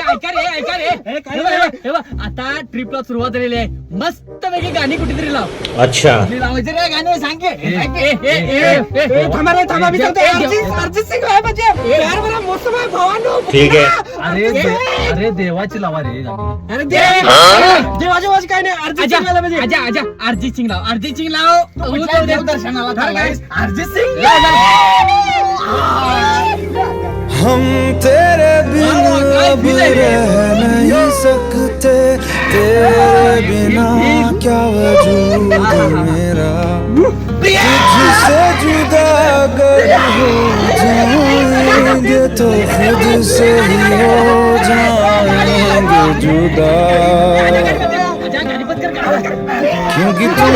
ऐका रे आता ट्रिपला सुरुवात झालेली आहे. मस्त पैकी गाणी कुठेतरी लाव. अच्छा लावायचे रे गाणी सांग की. थांबा मी सांगतो. अर्जित सिंग आहे म्हणजे यार बरा मौसम आहे भावानो. ठीक आहे. अरे देवाची लावा रे. अरे देवाची काय नाही. अर्जित सिंग आला म्हणजे आजा अर्जित सिंग लाव. अर्जित सिंग लाव. दर्शनाला अर्जित सिंग. हम तेरे बिना अब रह नहीं सकते, तेरे बिना क्या वजूद मेरा, तुझसे जुदा अगर हो जाएंगे तो खुद से ही हो जाएंगे जुदा, क्योंकि तुम